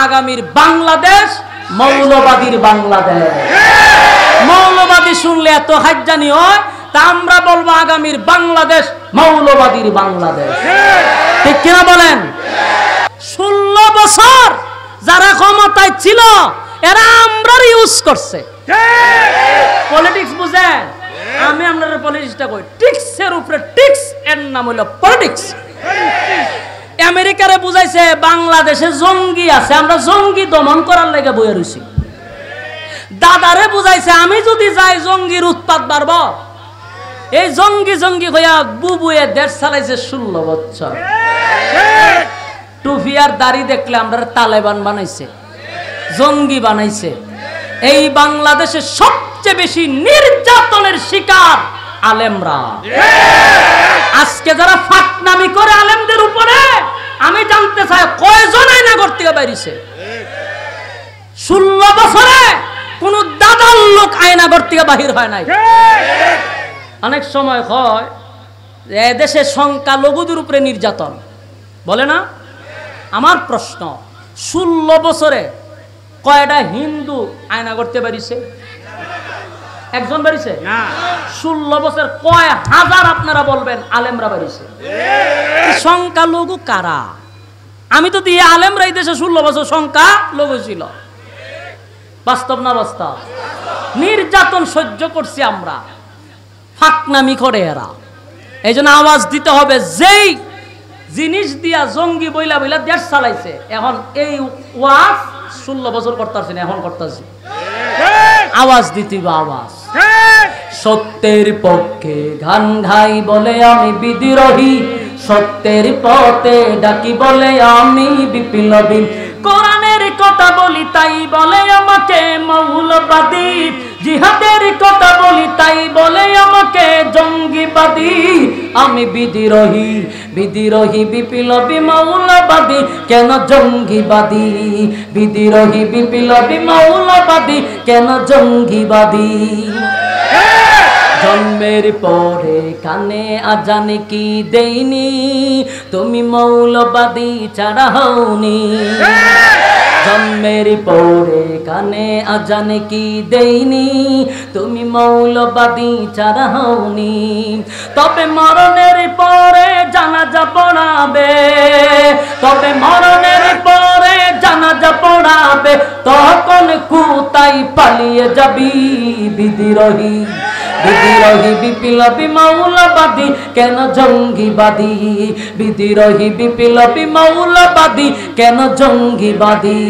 আগামীর বাংলাদেশ মৌলবাদীর বাংলাদেশ। মৌলবাদী শুনলে এত হাজ্জানি হয়, তা আমরা বলবো আগামীর বাংলাদেশ মৌলবাদীর বাংলাদেশ। ঠিক কিনা বলেন? 16 বছর যারা ক্ষমতায় ছিল এরা আমরার ইউজ করছে। পলিটিক্স বুঝেন? আমি আপনাদের পলিটিক্সটা কই, টিক্সের উপরে টিক্স, এর নাম হলো পলিটিক্স। আমেরিকারে বুঝাইছে বাংলাদেশে জঙ্গি আছে, আমরা জঙ্গি দমন করার লেগে বইয়ে রইছি। দাদারে বুঝাইছে আমি যদি যাই জঙ্গির উৎপাত বাড়ব। এই জঙ্গি জঙ্গি হইয়া বুবুয়ে দেশ চালাইছে 16 বছর। টুপি আর দাড়ি দেখলে আমরা তালেবান বানাইছে, জঙ্গি বানাইছে। এই বাংলাদেশে সবচেয়ে বেশি নির্যাতনের শিকার আলেমরা। আজকে যারা ফাটনামি করে আলেমদের উপরে, আমি জানতে চাই কয়জন আয়নাঘর থেকে বাইরেছে? 16 বছরে কোন দাদার লোক আয়নাঘর থেকে বাহির হয় নাই। অনেক সময় হয় এদেশে সংখ্যালঘুদের উপরে নির্যাতন বলে না। আমার প্রশ্ন, 16 বছরে কয়টা হিন্দু আয়না করতে পারিছে? একজন বাড়িছে না। 16 বছর কয় হাজার আপনারা বলবেন আলেমরা বাড়িছে? সংখ্যালঘু কারা? আমি তো দিয়ে আলেমরা এই দেশে 16 বছর সংখ্যালঘু ছিল। বাস্তব না বাস্তব? নির্যাতন সহ্য করছি আমরা, ফাঁকনামি করে এরা। এই জন্য আওয়াজ দিতে হবে, যেই জিনিস দিয়া জঙ্গি বইলা বইলা দেশ চালাইছে, এখন এই ওয়াজ 16 বছর করতেছি না, এখন করতেছি। আওয়াজ দিতে হবে, আওয়াজ। সত্যের পক্ষে গান গাই বলে আমি বিদ্রোহী, সত্যের পথে ডাকি বলে আমি বিপ্লবী। কোরআনের কথা বলি তাই বলে আমাকে মৌলবাদী, জিহাদের কথা বলি তাই বলে আমাকে জঙ্গিবাদী। আমি বিদ্রোহী, বিদ্রোহী বিপ্লবী মৌলবাদী, কেন জঙ্গিবাদী? বিদ্রোহী বিপ্লবী মৌলবাদী, কেন জঙ্গিবাদী? জন্মের পরে কানে আজান কি দেইনি, তুমি মৌলবাদী ছাড়া হওনি। জন্মের পরে কানে আজান কি দেইনি, তুমি মৌলবাদী ছাড়া হওনি। তবে মরণের পরে জানাজা পড়াবে, তবে মরণের পরে জানাজা পড়াবে, তখন কোথায় পালিয়ে যাবি? বিদ্রোহী, বিদ্রোহী বিপ্লবী মৌলবাদী, কেন জঙ্গিবাদী? বিদ্রোহী বিপ্লবী মৌলবাদী, কেন জঙ্গিবাদী?